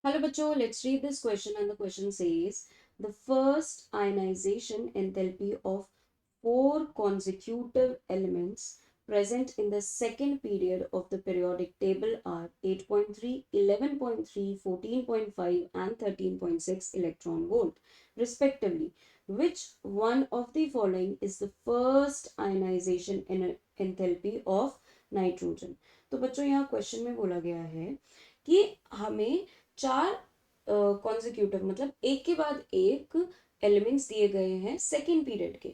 Hello बच्चों, let's read this question and the question says the first ionization enthalpy of four consecutive elements present in the second period of the periodic table are 8.3, 11.3, 14.5 and 13.6 electron volt respectively. Which one of the following is the first ionization enthalpy of nitrogen? तो बच्चों यहाँ question में बोला गया है कि हमें चार कॉन्जिक्यूटिव मतलब एक के बाद एक एलिमेंट्स दिए गए हैं सेकेंड पीरियड के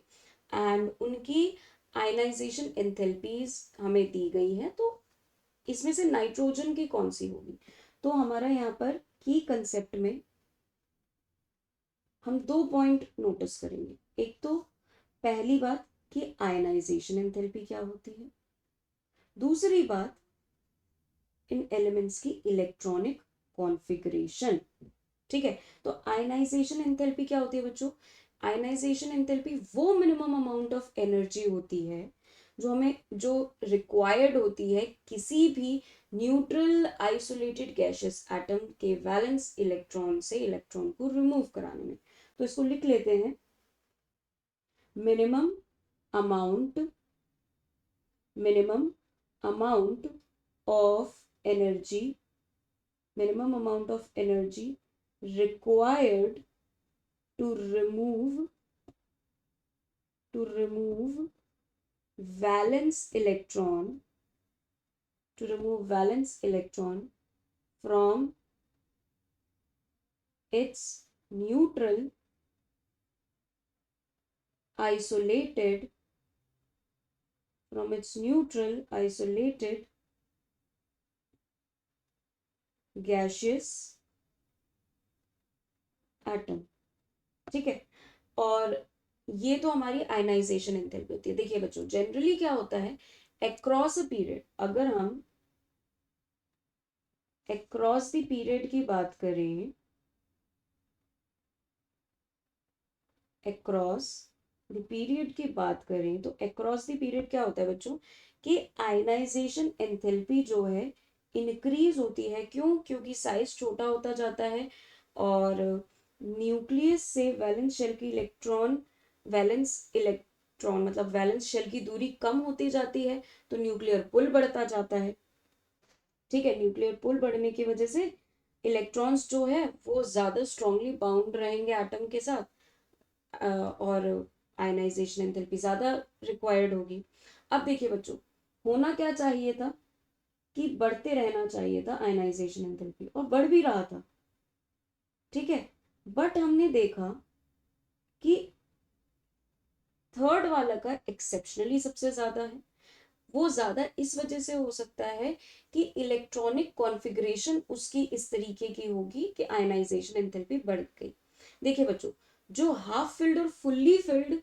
एंड उनकी आयनाइजेशन एंथैल्पीज हमें दी गई है। तो इसमें से नाइट्रोजन की कौन सी होगी? तो हमारा यहाँ पर की कंसेप्ट में हम दो पॉइंट नोटिस करेंगे। एक तो पहली बात कि आयनाइजेशन एंथैल्पी क्या होती है, दूसरी बात इन एलिमेंट्स की इलेक्ट्रॉनिक कॉन्फ़िगरेशन। ठीक है, तो आयनाइजेशन एंथैल्पी क्या होती है बच्चों? आयनाइजेशन एंथैल्पी वो मिनिमम अमाउंट ऑफ एनर्जी होती है जो रिक्वायर्ड होती है किसी भी न्यूट्रल आइसोलेटेड गैसियस एटम के वैलेंस इलेक्ट्रॉन से इलेक्ट्रॉन को रिमूव कराने में। तो इसको लिख लेते हैं, minimum amount of energy required to remove valence electron from its neutral isolated gaseous atom. ठीक है, और ये तो हमारी आयनाइजेशन एंथैल्पी होती है। देखिए बच्चों, जनरली क्या होता है, अक्रॉस अ पीरियड, अगर हम अक्रॉस द पीरियड की बात करें, अक्रॉस द पीरियड की बात करें तो अक्रॉस द पीरियड क्या होता है बच्चों कि आयनाइजेशन एंथैल्पी जो है इंक्रीज होती है। क्यों? क्योंकि साइज छोटा होता जाता है और न्यूक्लियस से वैलेंस इलेक्ट्रॉन मतलब वैलेंस शेल की दूरी कम होती जाती है, तो न्यूक्लियर पुल बढ़ता जाता है। ठीक है, न्यूक्लियर पुल बढ़ने की वजह से इलेक्ट्रॉन्स जो है वो ज्यादा स्ट्रांगली बाउंड रहेंगे एटम के साथ, और आयनाइजेशन एंथैल्पी ज्यादा रिक्वायर्ड होगी। अब देखिए बच्चों, होना क्या चाहिए था कि बढ़ते रहना चाहिए था आयनाइजेशन एंथैल्पी, और बढ़ भी रहा था। ठीक है, बट हमने देखा कि थर्ड वाला का एक्सेप्शनली सबसे ज्यादा है। वो ज्यादा इस वजह से हो सकता है कि इलेक्ट्रॉनिक कॉन्फ़िगरेशन उसकी इस तरीके की होगी कि आयनाइजेशन एंथैल्पी बढ़ गई। देखिए बच्चों, जो हाफ फिल्ड और फुल्ली फिल्ड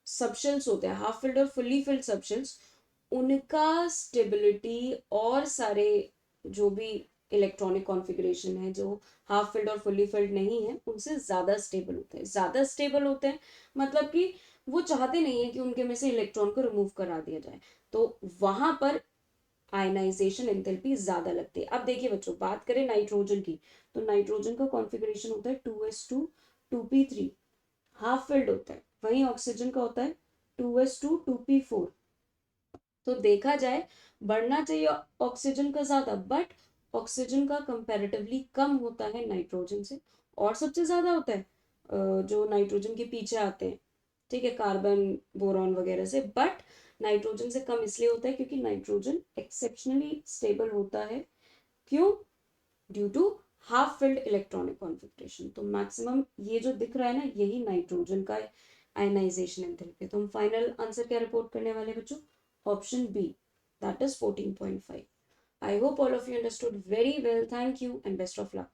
सबशेल्स होते हैं, हाफ फिल्ड और फुल्ली फिल्ड सबशेल्स, उनका स्टेबिलिटी और सारे जो भी इलेक्ट्रॉनिक कॉन्फ़िगरेशन है जो हाफ फिल्ड और फुल्ली फिल्ड नहीं है उनसे ज्यादा स्टेबल होते हैं। ज्यादा स्टेबल होते हैं मतलब कि वो चाहते नहीं है कि उनके में से इलेक्ट्रॉन को रिमूव करा दिया जाए, तो वहां पर आयनाइजेशन एंथैल्पी ज्यादा लगती है। अब देखिए बच्चों, बात करें नाइट्रोजन की, तो नाइट्रोजन का कॉन्फ़िगरेशन होता है 2s2 2p3, हाफ फिल्ड होता है। वहीं ऑक्सीजन का होता है 2s2 2p4। तो देखा जाए बढ़ना चाहिए ऑक्सीजन का ज्यादा, बट ऑक्सीजन का कंपैरेटिवली कम होता है नाइट्रोजन से, और सबसे ज्यादा होता है जो नाइट्रोजन के पीछे आते हैं। ठीक है, कार्बन बोरॉन वगैरह से, बट नाइट्रोजन से कम इसलिए होता है क्योंकि नाइट्रोजन एक्सेप्शनली स्टेबल होता है। क्यों? Due to half filled electronic configuration. तो मैक्सिमम ये जो दिख रहा है ना, यही नाइट्रोजन का आयनाइजेशन एंथैल्पी। तो हम फाइनल आंसर क्या रिपोर्ट करने वाले बच्चों? Option B, that is 14.5। I hope all of you understood very well. Thank you and best of luck.